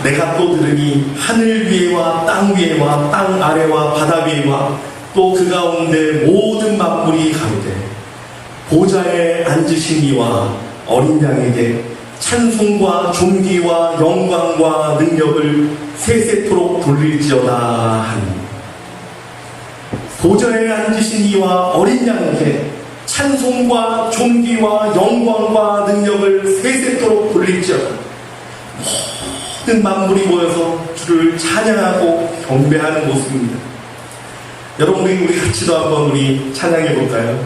내가 또 들으니 하늘 위에와 땅 위에와 땅 아래와 바다 위에와 또 그 가운데 모든 만물이 가로되 보좌에 앉으신 이와 어린 양에게 찬송과 존귀와 영광과 능력을 세세토록 돌릴지어다 하니, 보좌에 앉으신 이와 어린 양에게 찬송과 존귀와 영광과 능력을 세세토록 돌릴지어다. 모든 만물이 모여서 주를 찬양하고 경배하는 모습입니다. 여러분, 우리 같이도 한번 우리 찬양해 볼까요?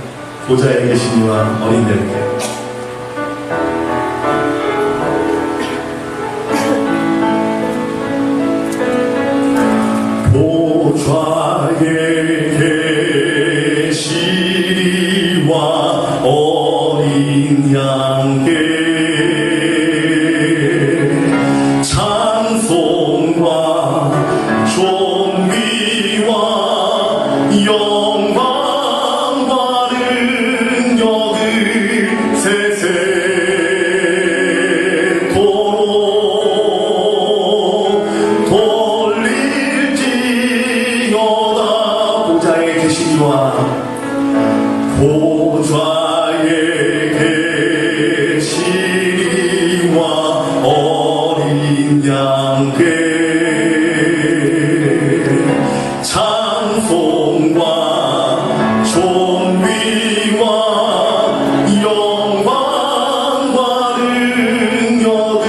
보좌에 계신 이와 어린 양에게. 보좌에 계시리와 어린 양께 찬송과 존귀와 영광과 능력을 세세토록 돌릴지어다. 보좌에 계시니와 보좌에 계시니와 어린 양께 찬송과 존귀와 영광과 능력을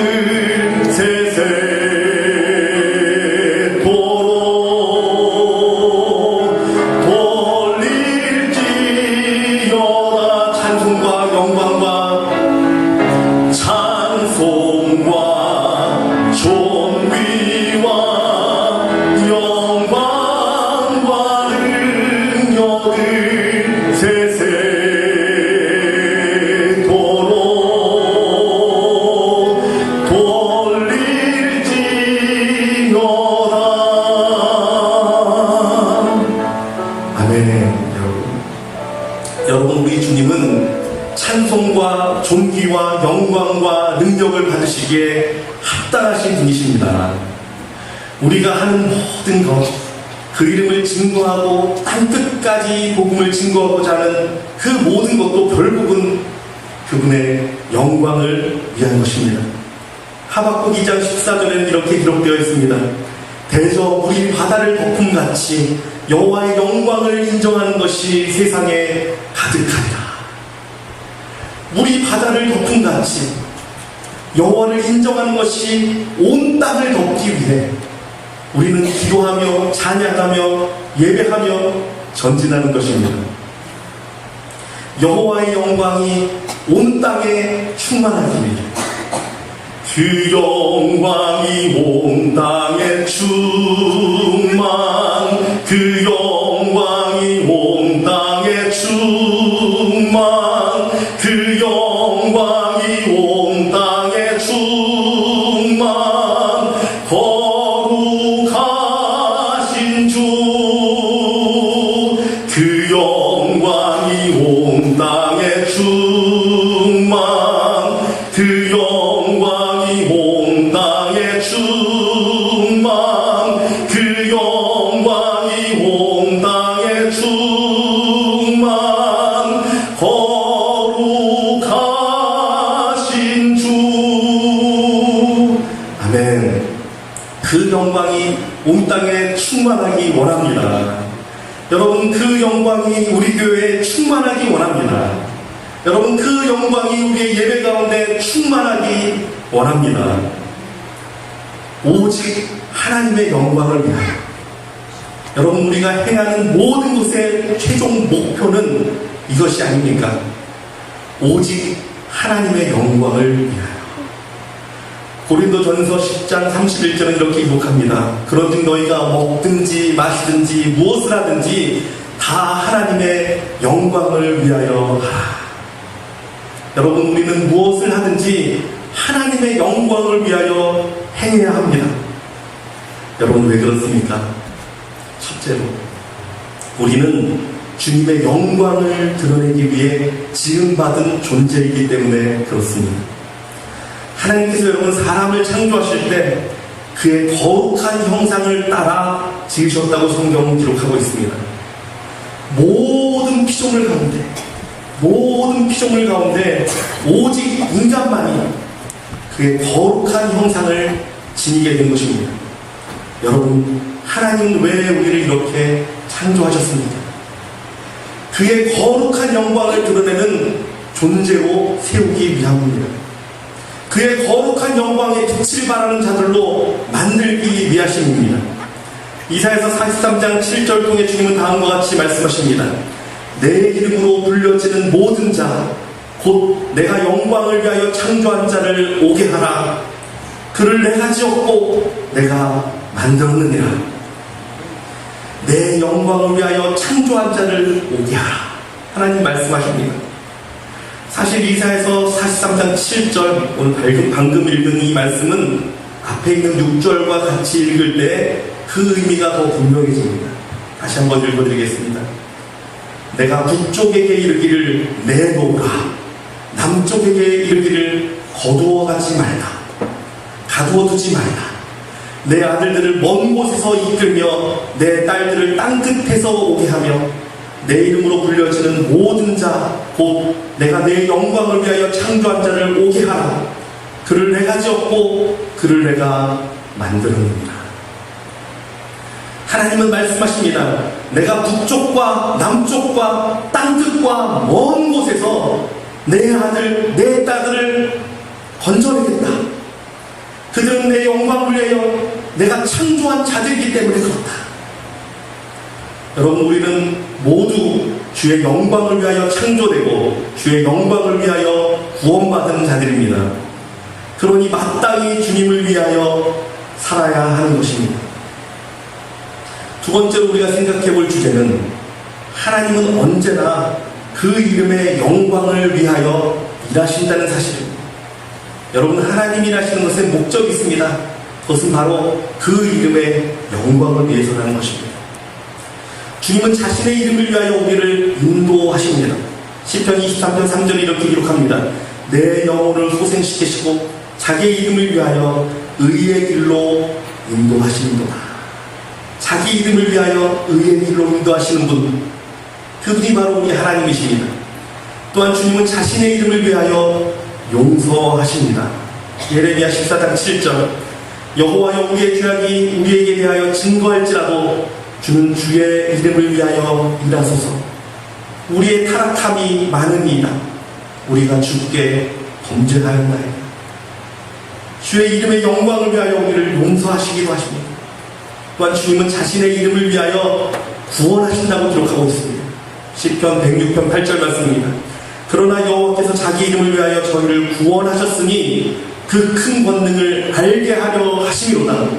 세세토록 돌릴지어다. 찬송과 영광과 찬송과 존귀와 영광과 능력을 세세토록 돌릴지어다. 아멘. 여러분, 우리 주님은 찬송과 존귀와 영광과 능력을 받으시기에 합당하신 분이십니다. 우리가 하는 모든 것, 그 이름을 증거하고 땅끝까지 복음을 증거하고자 하는 그 모든 것도 결국은 그분의 영광을 위한 것입니다. 하박국 2장 14절에는 이렇게 기록되어 있습니다. 대저 물이 바다를 덮음같이 여호와의 영광을 인정하는 것이 세상에 가득하리라. 물이 바다를 덮음같이 여호와를 인정하는 것이 온 땅을 덮기 위해 우리는 기도하며 찬양하며 예배하며 전진하는 것입니다. 여호와의 영광이 온 땅에 충만하기 위해, 그 영광이 온 땅에 충만, 그 영광이 온 땅에 충만, 그 영광이 온 땅에 충만, 거룩하신 주, 그 영광이 온 땅에 충만, 그 영광이 온 땅에 충만, 그 영광이 온 땅에 충만, 거룩하신 주. 아멘. 그 영광이 온 땅에 충만하기 원합니다. 여러분, 그 영광이 우리 교회에 충만하기 원합니다. 여러분, 그 영광이 우리의 예배 가운데 충만하기 원합니다. 오직 하나님의 영광을 위하여. 여러분, 우리가 행하는 모든 것의 최종 목표는 이것이 아닙니까? 오직 하나님의 영광을 위하여. 고린도전서 10장 31절은 이렇게 기록합니다. 그런즉 너희가 먹든지 마시든지 무엇을 하든지 다 하나님의 영광을 위하여 하라. 여러분, 우리는 무엇을 하든지 하나님의 영광을 위하여 행해야 합니다. 여러분, 왜 그렇습니까? 첫째로, 우리는 주님의 영광을 드러내기 위해 지음받은 존재이기 때문에 그렇습니다. 하나님께서 여러분 사람을 창조하실 때 그의 거룩한 형상을 따라 지으셨다고 성경은 기록하고 있습니다. 모든 피조물 가운데 오직 인간만이 그의 거룩한 형상을 지니게 된 것입니다. 여러분, 하나님은 왜 우리를 이렇게 창조하셨습니까? 그의 거룩한 영광을 드러내는 존재로 세우기 위함입니다. 그의 거룩한 영광의 빛을 발하는 자들로 만들기 위하심입니다. 이사야서 43장 7절 통해 주님은 다음과 같이 말씀하십니다. 내 이름으로 불려지는 모든 자, 곧 내가 영광을 위하여 창조한 자를 오게 하라. 그를 내가 지었고 내가 만들었느니라. 내 영광을 위하여 창조한 자를 오게 하라. 하나님 말씀하십니다. 사실 이사야서 43장 7절, 오늘 방금 읽은 이 말씀은 앞에 있는 6절과 같이 읽을 때 그 의미가 더 분명해집니다. 다시 한번 읽어드리겠습니다. 내가 북쪽에게 이르기를 내놓으라. 남쪽에게 이르기를 거두어가지 말라. 가두어두지 말라. 내 아들들을 먼 곳에서 이끌며 내 딸들을 땅끝에서 오게 하며 내 이름으로 불려지는 모든 자, 곧 내가 내 영광을 위하여 창조한 자를 오게 하라. 그를 내가 지었고 그를 내가 만들었느니라. 하나님은 말씀하십니다. 내가 북쪽과 남쪽과 땅끝과 먼 곳에서 내 아들, 내 딸들을 건져내겠다. 그들은 내 영광을 위하여 내가 창조한 자들이기 때문에 그렇다. 여러분, 우리는 모두 주의 영광을 위하여 창조되고 주의 영광을 위하여 구원받은 자들입니다. 그러니 마땅히 주님을 위하여 살아야 하는 것입니다. 두 번째로 우리가 생각해 볼 주제는 하나님은 언제나 그 이름의 영광을 위하여 일하신다는 사실입니다. 여러분, 하나님이 일하시는 것에 목적이 있습니다. 그것은 바로 그 이름의 영광을 위해서라는 것입니다. 주님은 자신의 이름을 위하여 우리를 인도하십니다. 시편 23편 3절에 이렇게 기록합니다. 내 영혼을 소생시키시고 자기의 이름을 위하여 의의 길로 인도하시는도다. 자기 이름을 위하여 의의 길로 인도하시는 분, 그분이 바로 우리 하나님이십니다. 또한 주님은 자신의 이름을 위하여 용서하십니다. 예레미야 14장 7절, 여호와여 우리의 죄악이 우리에게 대하여 증거할지라도 주는 주의 이름을 위하여 일하소서. 우리의 타락함이 많으니이다. 우리가 주께 범죄하였나이다. 주의 이름의 영광을 위하여 우리를 용서하시기도 하십니다. 또한 주님은 자신의 이름을 위하여 구원하신다고 기록하고 있습니다. 시편 106편 8절 말씀입니다. 그러나 여호와께서 자기 이름을 위하여 저희를 구원하셨으니 그 큰 권능을 알게 하려 하심이로다.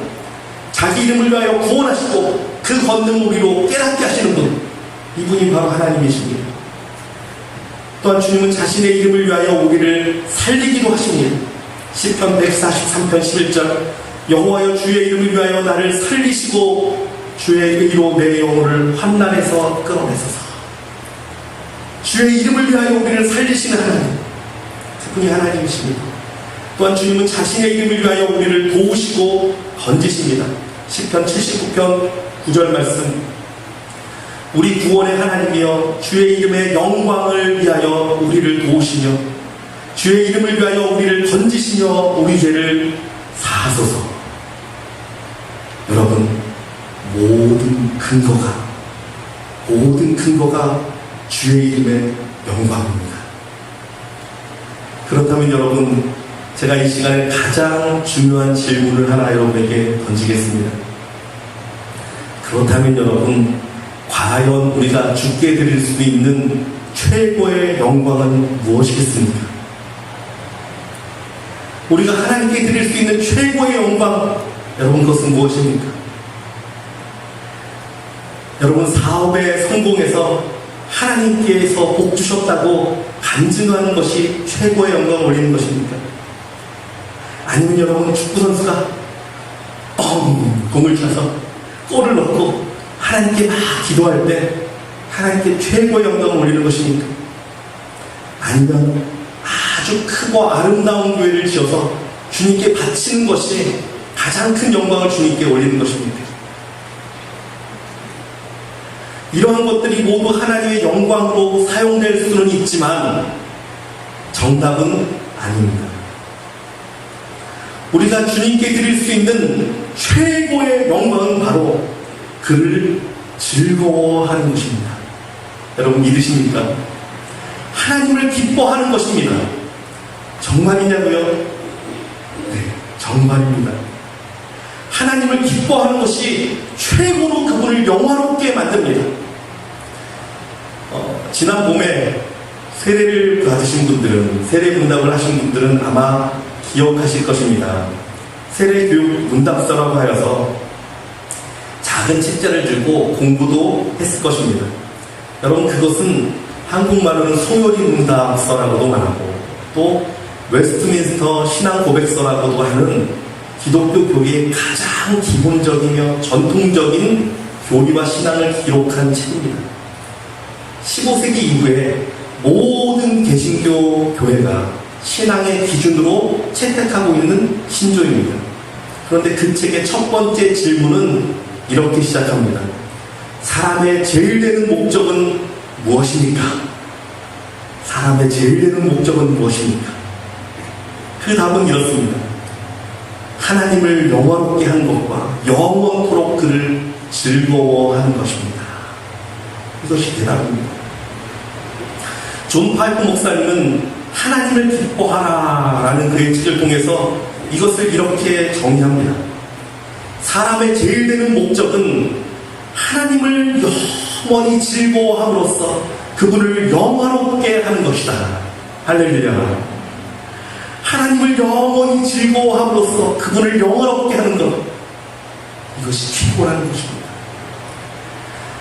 자기 이름을 위하여 구원하시고 그 권능을 우리로 깨닫게 하시는 분, 이분이 바로 하나님이십니다. 또한 주님은 자신의 이름을 위하여 우리를 살리기도 하십니다. 시편 143편 11절, 여호와여 주의 이름을 위하여 나를 살리시고 주의 의로 내 영혼을 환난에서 끌어내소서. 주의 이름을 위하여 우리를 살리시는 하나님, 그분이 하나님이십니다. 또한 주님은 자신의 이름을 위하여 우리를 도우시고 건지십니다. 시편 79편 9절 말씀, 우리 구원의 하나님이여 주의 이름의 영광을 위하여 우리를 도우시며 주의 이름을 위하여 우리를 건지시며 우리 죄를 사하소서. 여러분, 모든 근거가 주의 이름의 영광입니다. 그렇다면 여러분, 제가 이 시간에 가장 중요한 질문을 하나 여러분에게 던지겠습니다. 그렇다면 여러분, 과연 우리가 주께 드릴 수 있는 최고의 영광은 무엇이겠습니까? 우리가 하나님께 드릴 수 있는 최고의 영광, 여러분, 그것은 무엇입니까? 여러분, 사업에 성공해서 하나님께서 복 주셨다고 간증하는 것이 최고의 영광을 올리는 것입니까? 아니면 여러분, 축구선수가 공을 차서 골을 넣고 하나님께 막 기도할 때 하나님께 최고의 영광을 올리는 것입니까? 아니면 아주 크고 아름다운 교회를 지어서 주님께 바치는 것이 가장 큰 영광을 주님께 올리는 것입니다. 이러한 것들이 모두 하나님의 영광으로 사용될 수는 있지만 정답은 아닙니다. 우리가 주님께 드릴 수 있는 최고의 영광은 바로 그를 즐거워하는 것입니다. 여러분 믿으십니까? 하나님을 기뻐하는 것입니다. 정말이냐고요? 네, 정말입니다. 하나님을 기뻐하는 것이 최고로 그분을 영화롭게 만듭니다. 지난 봄에 세례를 받으신 분들은, 세례 문답을 하신 분들은 아마 기억하실 것입니다. 세례교육 문답서라고 하여서 작은 책자를 들고 공부도 했을 것입니다. 여러분 그것은 한국말로는 소요리 문답서라고도 말하고 또 웨스트민스터 신앙 고백서라고도 하는 기독교 교리의 가장 기본적이며 전통적인 교리와 신앙을 기록한 책입니다. 15세기 이후에 모든 개신교 교회가 신앙의 기준으로 채택하고 있는 신조입니다. 그런데 그 책의 첫 번째 질문은 이렇게 시작합니다. 사람의 제일 되는 목적은 무엇입니까? 사람의 제일 되는 목적은 무엇입니까? 그 답은 이렇습니다. 하나님을 영화롭게 한 것과 영원토록 그를 즐거워하는 것입니다. 이것이 대답입니다. 존 파이프 목사님은 하나님을 기뻐하라 라는 그의 책을 통해서 이것을 이렇게 정의합니다. 사람의 제일 되는 목적은 하나님을 영원히 즐거워함으로써 그분을 영화롭게 하는 것이다. 할렐루야. 하나님을 영원히 즐거워함으로써 그분을 영화롭게 하는 것, 이것이 기도라는 것입니다.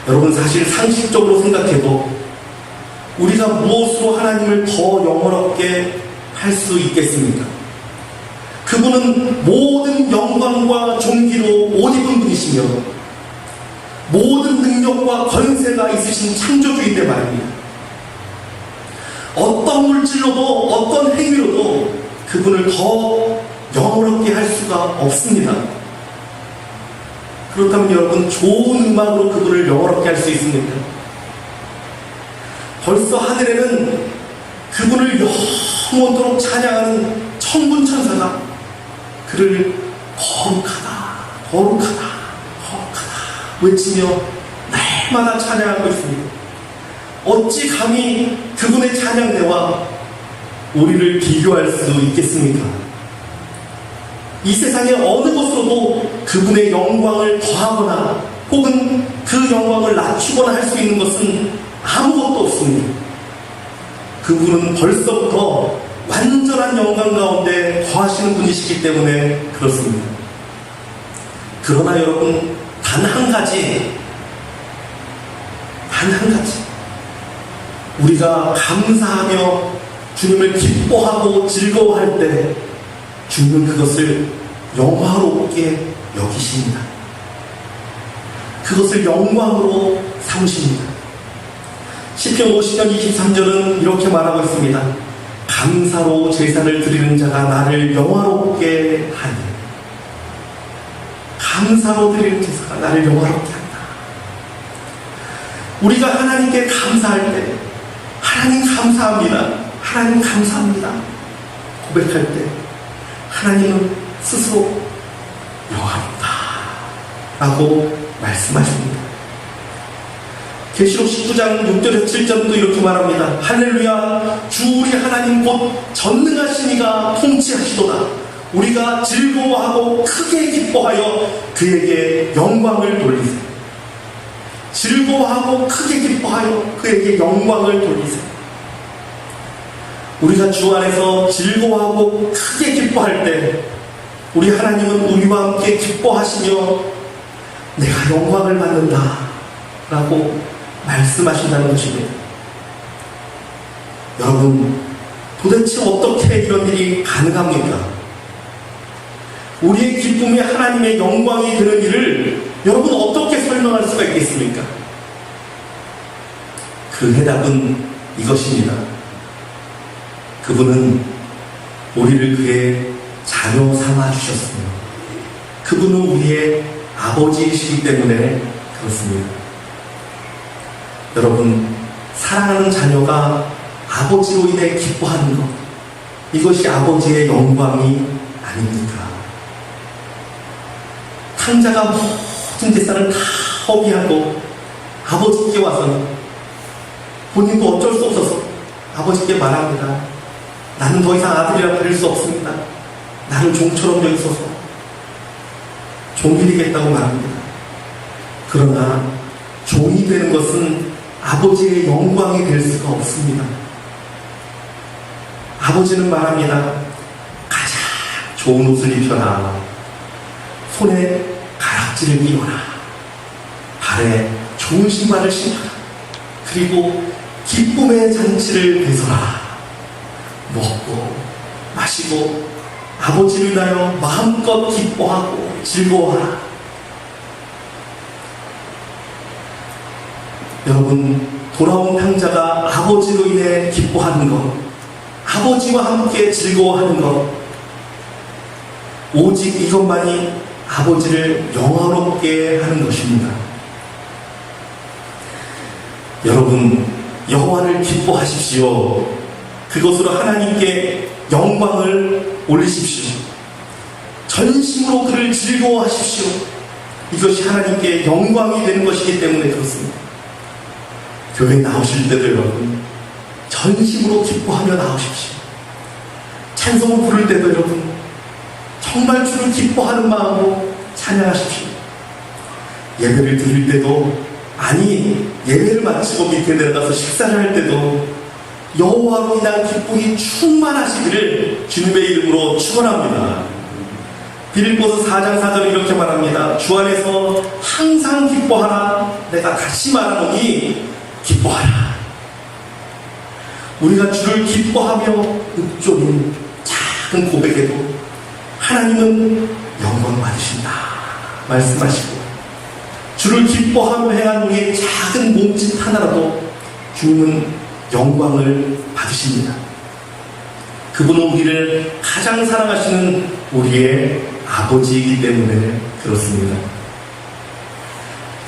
여러분 사실 상식적으로 생각해도 우리가 무엇으로 하나님을 더 영화롭게 할 수 있겠습니까? 그분은 모든 영광과 존귀로 옷 입은 분이시며 모든 능력과 권세가 있으신 창조주인데 말입니다. 어떤 물질로도 어떤 행위로도 그분을 더 영화롭게 할 수가 없습니다. 그렇다면 여러분 좋은 음악으로 그분을 영화롭게 할 수 있습니까? 벌써 하늘에는 그분을 영원토록 찬양하는 천군천사가 그를 거룩하다 거룩하다 거룩하다 외치며 날마다 찬양하고 있습니다. 어찌 감히 그분의 찬양대와 우리를 비교할 수 있겠습니까? 이 세상의 어느 것으로도 그분의 영광을 더하거나 혹은 그 영광을 낮추거나 할 수 있는 것은 아무것도 없습니다. 그분은 벌써부터 완전한 영광 가운데 거하시는 분이시기 때문에 그렇습니다. 그러나 여러분 단 한 가지 우리가 감사하며 주님을 기뻐하고 즐거워할 때 주님은 그것을 영화롭게 여기십니다. 그것을 영광으로 삼으십니다. 시편 50편 23절은 이렇게 말하고 있습니다. 감사로 제사를 드리는 자가 나를 영화롭게 하니. 감사로 드리는 제사가 나를 영화롭게 한다. 우리가 하나님께 감사할 때 하나님 감사합니다. 하나님 감사합니다. 고백할 때 하나님은 스스로 영화롭다 라고 말씀하십니다. 계시록 19장 6절에서 7절도 이렇게 말합니다. 할렐루야 주 우리 하나님 곧 전능하신 이가 통치하시도다. 우리가 즐거워하고 크게 기뻐하여 그에게 영광을 돌리세. 즐거워하고 크게 기뻐하여 그에게 영광을 돌리세. 우리가 주 안에서 즐거워하고 크게 기뻐할 때 우리 하나님은 우리와 함께 기뻐하시며 내가 영광을 받는다 라고 말씀하신다는 것입니다. 여러분 도대체 어떻게 이런 일이 가능합니까? 우리의 기쁨이 하나님의 영광이 되는 일을 여러분 어떻게 설명할 수가 있겠습니까? 그 해답은 이것입니다. 그분은 우리를 그의 자녀 삼아 주셨으며 그분은 우리의 아버지이시기 때문에 그렇습니다. 여러분, 사랑하는 자녀가 아버지로 인해 기뻐하는 것, 이것이 아버지의 영광이 아닙니까? 탕자가 모든 재산을 다 허비하고 아버지께 와서는 본인도 어쩔 수 없어서 아버지께 말합니다. 나는 더 이상 아들이라 부를 수 없습니다. 나를 종처럼 여기소서. 종이 되겠다고 말합니다. 그러나 종이 되는 것은 아버지의 영광이 될 수가 없습니다. 아버지는 말합니다. 가장 좋은 옷을 입혀라. 손에 가락지를 끼워라. 발에 좋은 신발을 신어라. 그리고 기쁨의 잔치를 베서라. 먹고 마시고 아버지를 위하여 마음껏 기뻐하고 즐거워하라. 여러분, 돌아온 탕자가 아버지로 인해 기뻐하는 것, 아버지와 함께 즐거워하는 것, 오직 이것만이 아버지를 영화롭게 하는 것입니다. 여러분, 여호와를 기뻐하십시오. 그것으로 하나님께 영광을 올리십시오. 전심으로 그를 즐거워하십시오. 이것이 하나님께 영광이 되는 것이기 때문에 그렇습니다. 교회 나오실 때도 여러분, 전심으로 기뻐하며 나오십시오. 찬송을 부를 때도 여러분, 정말 주를 기뻐하는 마음으로 찬양하십시오. 예배를 드릴 때도, 아니 예배를 마치고 밑에 내려가서 식사를 할 때도 여호와로 인한 기쁨이 충만하시기를 주님의 이름으로 축원합니다. 빌립보서 4장 4절에 이렇게 말합니다. 주 안에서 항상 기뻐하라. 내가 다시 말하노니 기뻐하라. 우리가 주를 기뻐하며 읊조는 작은 고백에도 하나님은 영광 받으신다 말씀하시고, 주를 기뻐하며 행한 우리의 작은 몸짓 하나라도 주님은 영광을 받으십니다. 그분은 우리를 가장 사랑하시는 우리의 아버지이기 때문에 그렇습니다.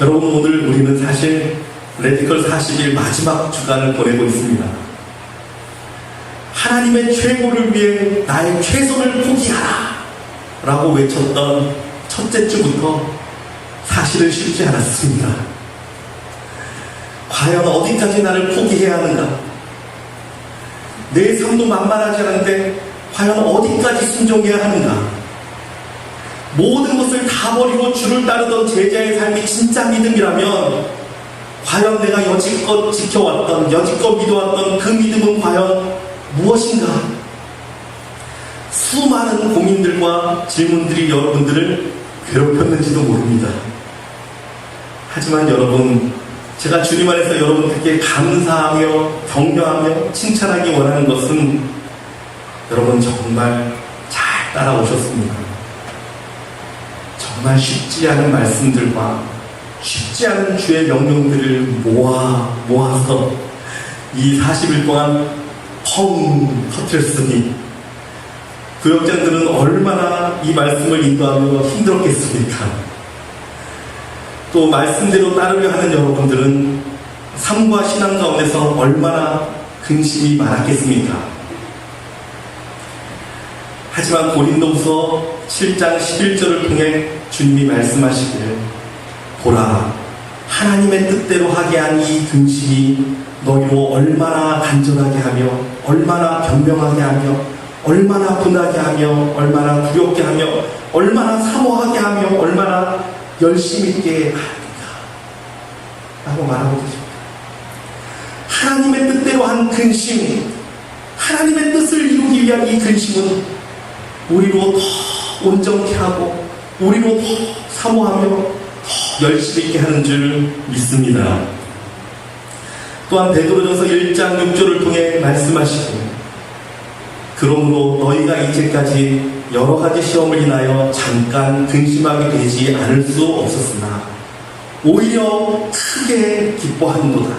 여러분, 오늘 우리는 사실 레디컬 40일 마지막 주간을 보내고 있습니다. 하나님의 최고를 위해 나의 최선을 포기하라 라고 외쳤던 첫째 주부터 사실은 쉽지 않았습니다. 과연 어디까지 나를 포기해야 하는가? 내 삶도 만만하지 않은데 과연 어디까지 순종해야 하는가? 모든 것을 다 버리고 주를 따르던 제자의 삶이 진짜 믿음이라면 과연 내가 여지껏 지켜왔던, 여지껏 믿어왔던 그 믿음은 과연 무엇인가? 수많은 고민들과 질문들이 여러분들을 괴롭혔는지도 모릅니다. 하지만 여러분, 제가 주님 안에서 여러분들께 감사하며 격려하며 칭찬하기 원하는 것은 여러분 정말 잘 따라오셨습니다. 정말 쉽지 않은 말씀들과 쉽지 않은 주의 명령들을 모아서 이 40일 동안 펑 터뜨렸으니 구역장들은 얼마나 이 말씀을 인도하며 힘들었겠습니까? 또 말씀대로 따르려 하는 여러분들은 삶과 신앙 가운데서 얼마나 근심이 많았겠습니까? 하지만 고린도후서 7장 11절을 통해 주님이 말씀하시기를, 보라, 하나님의 뜻대로 하게 한 이 근심이 너희로 얼마나 간절하게 하며 얼마나 변명하게 하며 얼마나 분하게 하며 얼마나 두렵게 하며 얼마나 사모하게 하며 얼마나 열심히 있게 하는가 라고 말하고 계십니다. 하나님의 뜻대로 한 근심, 하나님의 뜻을 이루기 위한 이 근심은 우리로 더 온전케 하고 우리로 더 사모하며 더 열심히 있게 하는 줄 믿습니다. 또한 베드로전서 1장 6절을 통해 말씀하시고, 그러므로 너희가 이제까지 여러 가지 시험을 인하여 잠깐 근심하게 되지 않을 수 없었으나 오히려 크게 기뻐하는도다.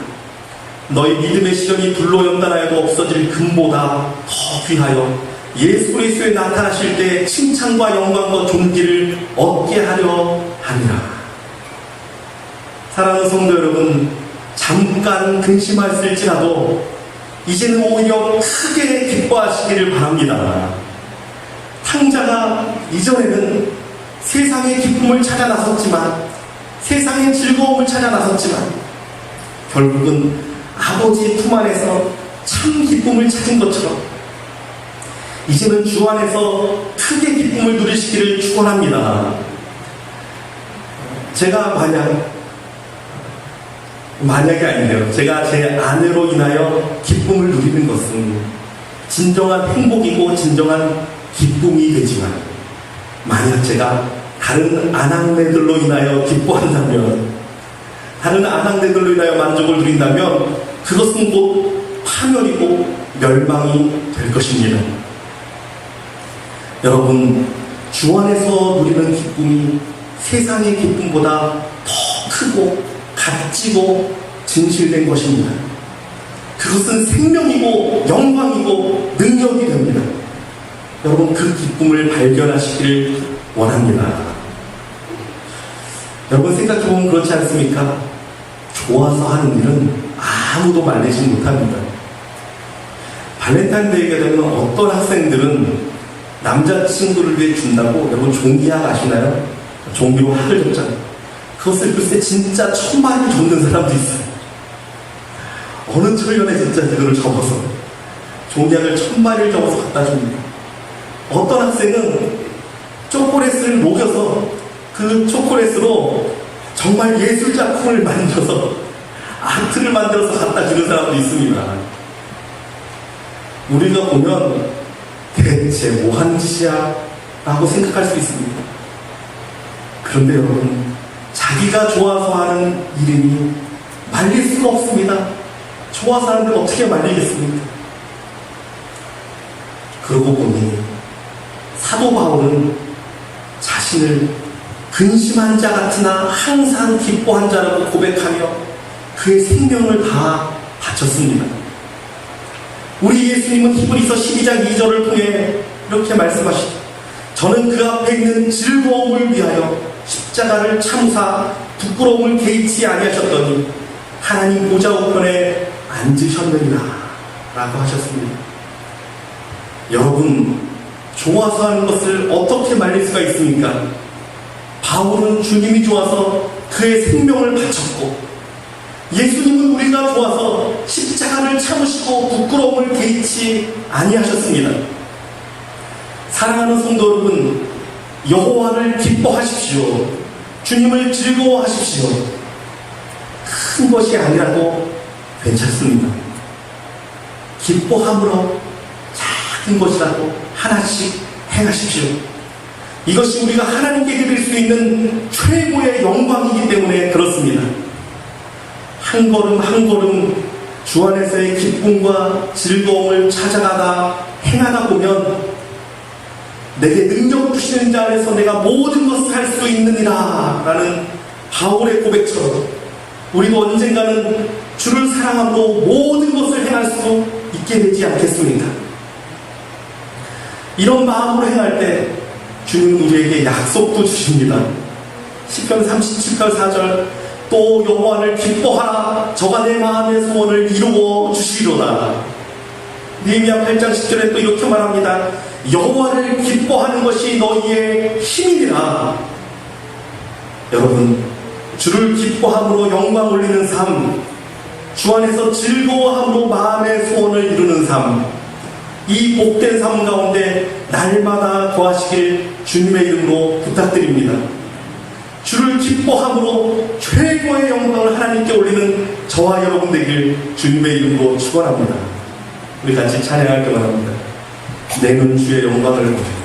너희 믿음의 시련이 불로 연단하여도 없어질 금보다 더 귀하여 예수 그리스도에 나타나실 때 칭찬과 영광과 존귀를 얻게 하려 합니다. 사랑하는 성도 여러분, 잠깐 근심하실지라도 이제는 오히려 크게 기뻐하시기를 바랍니다. 탕자가 이전에는 세상의 기쁨을 찾아 나섰지만, 세상의 즐거움을 찾아 나섰지만 결국은 아버지의 품 안에서 참 기쁨을 찾은 것처럼 이제는 주 안에서 크게 기쁨을 누리시기를 축원합니다. 제가 만약이 아닌데요, 제가 제 아내로 인하여 기쁨을 누리는 것은 진정한 행복이고 진정한 기쁨이 되지만, 만약 제가 다른 아낙네들로 인하여 기뻐한다면, 다른 아낙네들로 인하여 만족을 누린다면 그것은 곧 파멸이고 멸망이 될 것입니다. 여러분, 주 안에서 누리는 기쁨이 세상의 기쁨보다 더 크고 값지고 진실된 것입니다. 그것은 생명이고 영광이고 능력이 됩니다. 여러분, 그 기쁨을 발견하시기를 원합니다. 여러분, 생각해보면 그렇지 않습니까? 좋아서 하는 일은 아무도 말리지 못합니다. 발렌타인데이가 되면 어떤 학생들은 남자친구를 위해 준다고, 여러분 종이학 아시나요? 종이로 학을 줬잖아요. 그것을 글쎄 진짜 1000마리를 줬는 사람도 있어요. 어느 철년에 진짜 그거를 접어서 종이학을 1000마리를 접어서 갖다 줍니다. 어떤 학생은 초콜릿을 녹여서 그 초콜릿으로 정말 예술작품을 만들어서 아트를 만들어서 갖다 주는 사람도 있습니다. 우리가 보면 대체 뭐 하는 짓이야? 라고 생각할 수 있습니다. 그런데 여러분, 자기가 좋아서 하는 일이니 말릴 수가 없습니다. 좋아서 하는데 어떻게 말리겠습니까? 그러고 보니 사도 바울은 자신을 근심한 자 같으나 항상 기뻐한 자라고 고백하며 그의 생명을 다 바쳤습니다. 우리 예수님은 히브리서 12장 2절을 통해 이렇게 말씀하시죠. 저는 그 앞에 있는 즐거움을 위하여 십자가를 참사 부끄러움을 개의치 아니하셨더니 하나님 보좌 우편에 앉으셨느니라 라고 하셨습니다. 여러분, 좋아서 하는 것을 어떻게 말릴 수가 있습니까? 바울은 주님이 좋아서 그의 생명을 바쳤고, 예수님은 우리가 좋아서 십자가를 참으시고 부끄러움을 개의치 아니하셨습니다. 사랑하는 성도 여러분, 여호와를 기뻐하십시오. 주님을 즐거워하십시오. 큰 것이 아니라도 괜찮습니다. 기뻐함으로 작은 것이라도 하나씩 행하십시오. 이것이 우리가 하나님께 드릴 수 있는 최고의 영광이기 때문에 그렇습니다. 한 걸음 한 걸음 주 안에서의 기쁨과 즐거움을 찾아가다 행하다 보면 내게 능력 주시는 자 안에서 내가 모든 것을 할 수 있느니라 라는 바울의 고백처럼 우리도 언젠가는 주를 사랑함으로 모든 것을 행할 수 있게 되지 않겠습니까? 이런 마음으로 행할 때 주님은 우리에게 약속도 주십니다. 시편 37편 4절, 또 여호와를 기뻐하라, 저가 내 마음의 소원을 이루어 주시리로다. 느헤미야 8장 10절에 또 이렇게 말합니다. 여호와를 기뻐하는 것이 너희의 힘이니라. 여러분, 주를 기뻐함으로 영광 올리는 삶, 주 안에서 즐거워함으로 마음의 소원을 이루는 삶, 이 복된 삶 가운데 날마다 거하시길 주님의 이름으로 부탁드립니다. 주를 기뻐함으로 최고의 영광을 하나님께 올리는 저와 여러분 되길 주님의 이름으로 축원합니다. 우리 같이 찬양할 때 원합니다. 내는 주의 영광을 보라.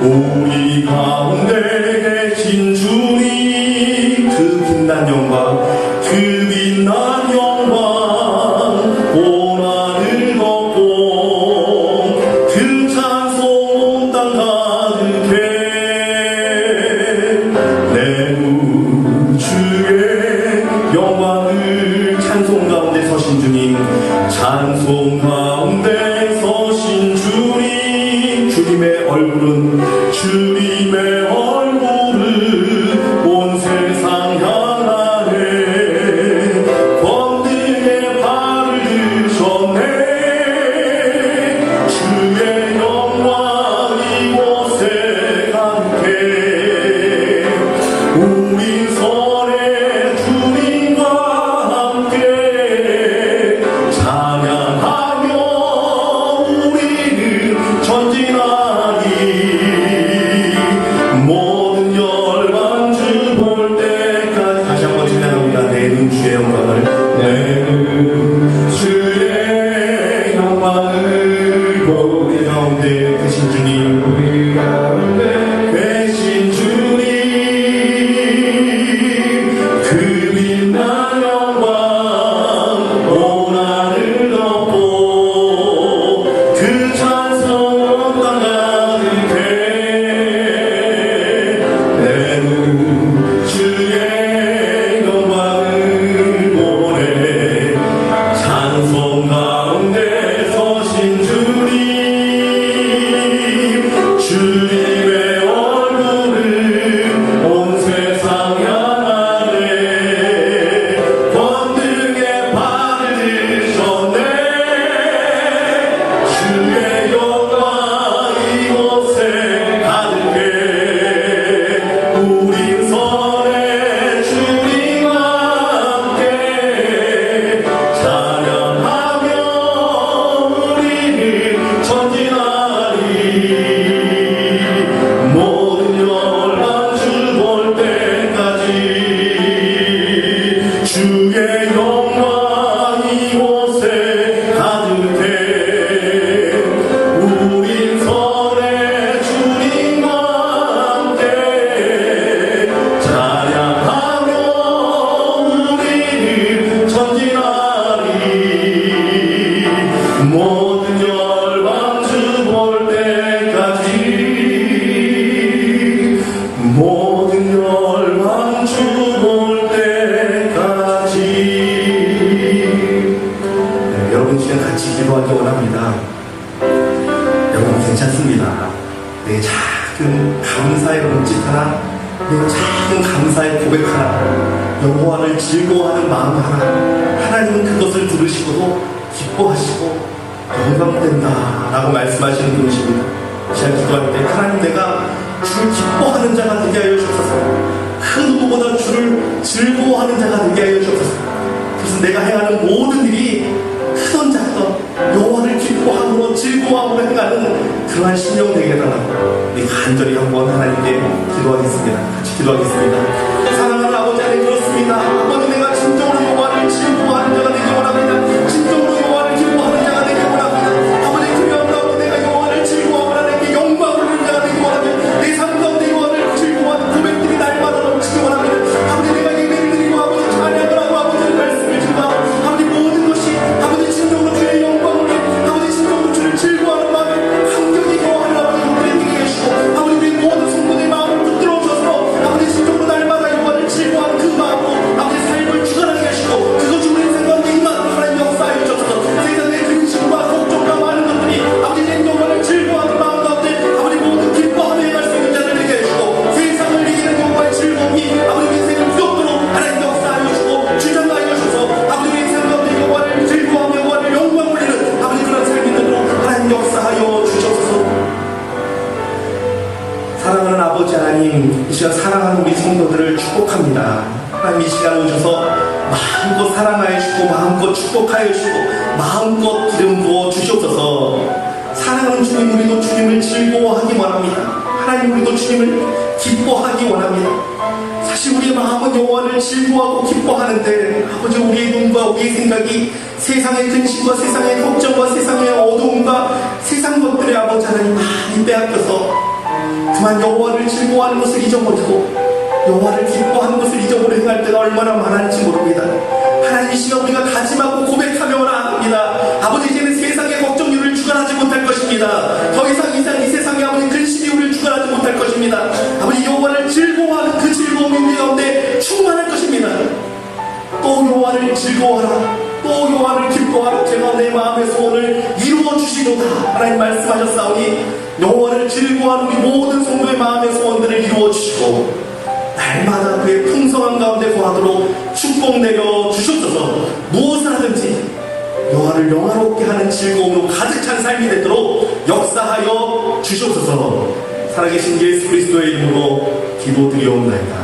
우리 가운데 계신 주님 찬송 가운데 서신 주님, 주님의 얼굴은 주님의 얼굴은 온 세상 향하네. 권능의 발을 드셨네. 주의 영광 이곳에 함께 우리 선의 주님과 함께 찬양하며 우리는 전진하리. 모든 열방 주 볼 때까지 다시 한번 찬양합니다. 내는 주의 영광을, 내는 주의 영광을 우리 가운데 계신 주님, 우리 가운데 계신 주님, 그 빛난 영광 온 하늘 덮고 그 찬송 땅 가득해. 내는 주의 영광을 보내. 찬송 가운데 서신 주님, 주님의 얼굴을 온 세상 향하네. 권능의 발을 드셨네. 주의 영광 이곳에 가득해. 우린 선의 주님과 함께 찬양하며 우리는 전진하리. 모든 열방 주 볼 때까지 주의 영광 이곳에 가득해. 우린 선의 주님과 함께 찬양하며 우리는 전진하리. 모든 열방 주 볼 때까지, 모든 열방 주 볼 때까지. 네, 여러분 지금 같이 기도하기 원합니다. 여러분 괜찮습니다. 내 작은 감사의 몸짓 하나, 내 작은 감사의 고백 하나, 여호와를 즐거워하는 마음 하나, 하나님은 그것을 들으시고도 기뻐하시고 영광된다 라고 말씀하시는 분이십니다. 제가 기도할 때 하나님, 내가 주를 기뻐하는 자가 되게 하여 주옵소서. 그 누구보다 주를 즐거워하는 자가 되게 하여 주옵소서. 그래서 내가 행하는 모든 일이 크던 작던 여호와를 기뻐함으로 즐거워함으로 행하는 그러한 신령 되게 해달라고 우리 간절히 한번 하나님께 기도하겠습니다. 같이 기도하겠습니다. 사랑하는 아버지 하나님, 그렇습니다. 아버지, 내가 진정으로 여호와를 즐거워하는 자가 되기 원합니다. 진정으로 여호와를 기뻐하는 자가 되기 원합니다. 아버지, 그리하여 내가 여호와를 즐거워하고 하나님께 영광을 누리는 자가 되기 원합니다. 내 삶 가운데 여호와를 즐거워하는 고백들이 날마다 넘치기 원합니다. 아버지, 내가 예배를 드리고 아버지 찬양을 하고 아버지의 말씀을 증거하고 아버지 모든 것이 아버지 진정으로 주의 영광을 위해 아버지 진정으로 주를 즐거워하는 마음에 감격이 거하는 아버지 우리에게 계시고 아버지 우리 모든 성도의 마음을 붙들어 주셔서 아버지 진정으로 날마다 여호와를 즐거워하는 그 마음으로 아버지 삶을 주관하게 하시고 그것이 우리 인생 가운데 임하는 하나님 역사에 주셔서 세상의 근심과 걱정과 많은 것들이 아버지 내 여호와를 즐거워하는 마음 가운데 아버지 모든 기뻐하며 행할 수 있는 자들 되게 해주고 세상을 이기는 여호와의 즐거움이 아버지 우리 인생을 무섭도록 하나님 역사하여 주시고 주장하여 주셔서 아버지 우리 인생 가운데 여호와를 즐거워하며 여호와를 영광 올리는 아버지 그런 삶이 되도록 하나님 역사하여 주셔서. 사랑하는 아버지 하나님, 이 시간 사랑하는 우리 성도들을 축복합니다. 하나님, 이 시간 오셔서 마음껏 사랑하여 주시고 마음껏 축복하여 주시고 마음껏 기름 부어 주시옵소서. 사랑하는 주님, 우리도 주님을 즐거워하기 원합니다. 하나님, 우리도 주님을 기뻐하기 원합니다. 사실 우리의 마음은 여호와를 즐거워하고 기뻐하는데 아버지, 우리의 눈과 우리의 생각이 세상의 근심과 세상의 걱정과 세상의 어두움과 세상 것들에 아버지 하나님 많이 빼앗겨서 그만 여호와를 즐거워하는 것을 잊어버리고 여호와를 기뻐하는 것을 잊어버려 행할 때가 얼마나 많은지 모릅니다. 하나님, 이 시간 우리가 다짐하고 고백하며 나아갑니다. 아버지, 이제는 세상의 걱정들을 주관하지 못할 것입니다. 더 이상 이 세상에 아버지 근심이 우리를 주관하지 못할 것입니다. 아버지, 여호와를 즐거워하는 그 즐거움이 우리 가운데 충만할 것입니다. 또 여호와를 즐거워하라, 또 여호와를 기뻐하라. 또한 제가 내 마음의 소원을 이루어 주시도다 하나님 말씀하셨사오니 여호와를 즐거워하는 우리 모든 성도의 마음의 소원들을 이루어 주시고 날마다 그의 풍성한 가운데 거하도록 축복 내려 주셨소서. 무엇을 하든지 여호와를 영화롭게 하는 즐거움으로 가득 찬 삶이 되도록 역사하여 주시옵소서. 살아계신 예수 그리스도의 이름으로 기도드리옵나이다.